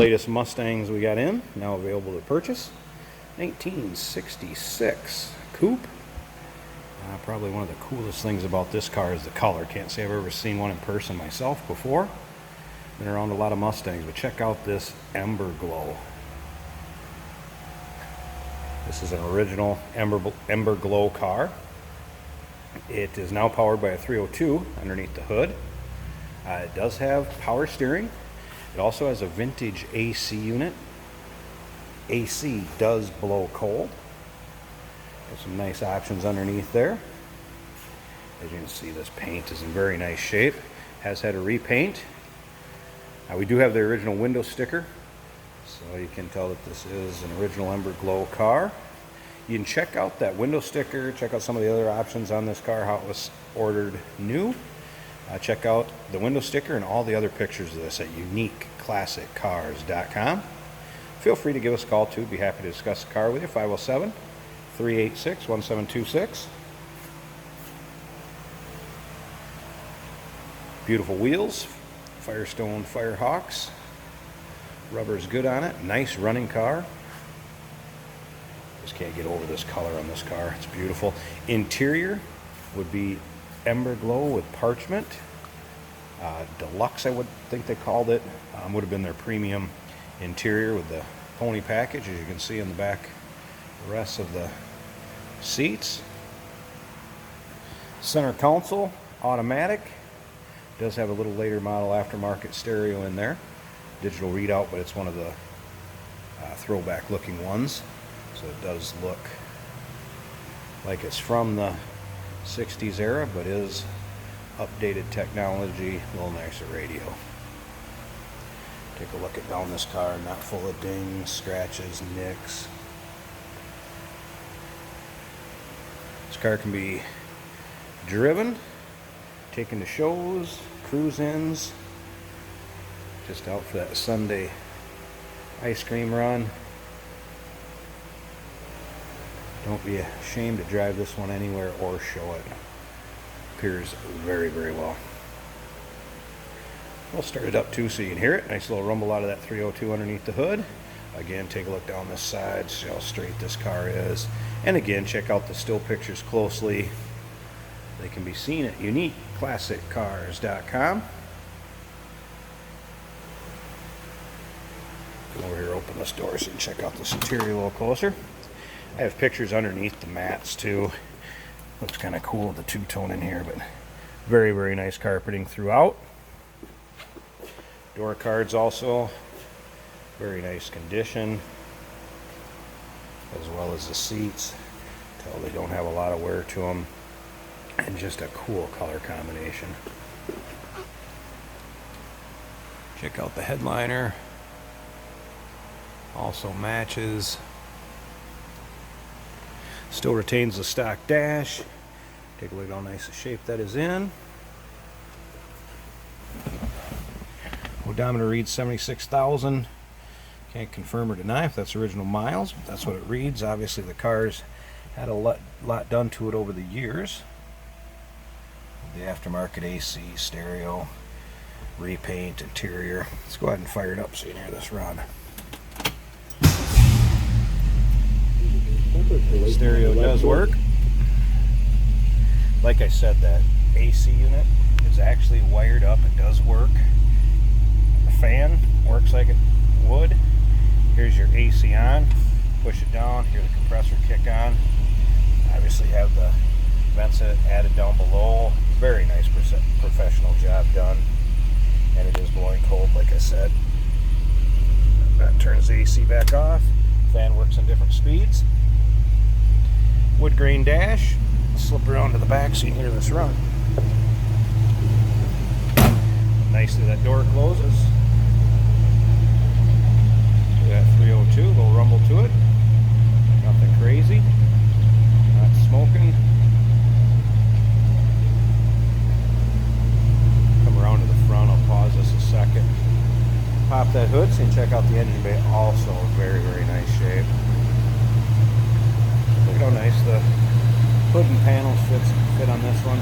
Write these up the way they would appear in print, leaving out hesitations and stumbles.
latest Mustangs we got in, now available to purchase. 1966 Coupe. Probably one of the coolest things about this car is the color. Can't say I've ever seen one in person myself before. Been around a lot of Mustangs, but check out this Ember Glow. This is an original Ember Glow car. It is now powered by a 302 underneath the hood. It does have power steering. It also has a vintage AC unit. AC does blow cold. There's some nice options underneath there. As you can see, this paint is in very nice shape. Has had a repaint. We do have the original window sticker, so you can tell that this is an original Ember Glow car. You can check out that window sticker, check out some of the other options on this car, how it was ordered new. Check out the window sticker and all the other pictures of this at uniqueclassiccars.com. Feel free to give us a call too. Be happy to discuss the car with you. 507-386-1726. Beautiful wheels. Firestone Firehawks. Rubber's good on it. Nice running car. Just can't get over this color on this car. It's beautiful. Interior would be Ember Glow with parchment. Deluxe, I would think they called it. Would have been their premium interior with the pony package, as you can see in the back rest of the seats. Center console, automatic. Does have a little later model aftermarket stereo in there. Digital readout, but it's one of the throwback looking ones. So it does look like it's from the 60s era, but is updated technology, a little nicer radio. Take a look at down this car, not full of dings, scratches, nicks. This car can be driven, taken to shows, cruise-ins, just out for that Sunday ice cream run. Don't be ashamed to drive this one anywhere or show it. Appears very, very well. We'll start it up too so you can hear it. Nice little rumble out of that 302 underneath the hood. Again, take a look down this side, see how straight this car is. And again, check out the still pictures closely. They can be seen at uniqueclassiccars.com. Come over here, open this door so you can check out this interior a little closer. I have pictures underneath the mats too. Looks kind of cool with the two-tone in here, but very, very nice carpeting throughout. Door cards also, very nice condition, as well as the seats. Tell they don't have a lot of wear to them, and just a cool color combination. Check out the headliner, also matches. Still retains the stock dash. Take a look at how nice the shape that is in. Odometer reads 76,000. Can't confirm or deny if that's original miles, but that's what it reads. Obviously the car's had a lot done to it over the years. The aftermarket AC, stereo, repaint, interior. Let's go ahead and fire it up so you can hear this run. Stereo does work. Like I said, that AC unit is actually wired up. It does work. The fan works like it would. Here's your AC on. Push it down. Hear the compressor kick on. Obviously have the vents added down below. Very nice professional job done. And it is blowing cold, like I said. That turns the AC back off. Fan works in different speeds. Wood grain dash. Slip around to the back so you can hear this run. Nicely that door closes. See that 302, a little rumble to it. Nothing crazy. Not smoking. Come around to the front, I'll pause this a second. Pop that hood so you can check out the engine bay. Also very, very nice shape. Look how nice the hood and panels fit on this one.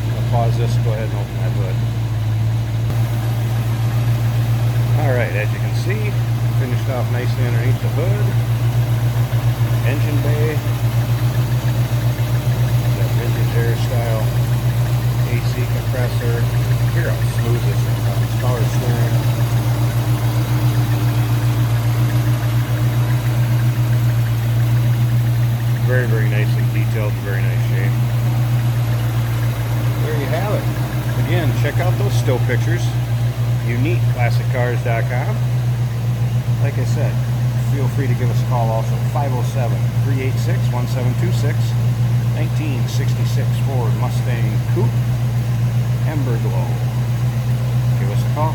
I'm going to pause this, go ahead and open that hood. Alright, as you can see, finished off nicely underneath the hood. Engine bay. That vintage air style AC compressor. Here, how smooth this is. Power steering. Very, very nicely detailed, very nice shape. There you have it. Again, check out those still pictures. UniqueClassicCars.com. Like I said, feel free to give us a call also. 507-386-1726. 1966 Ford Mustang Coupe. Ember Glow. Give us a call.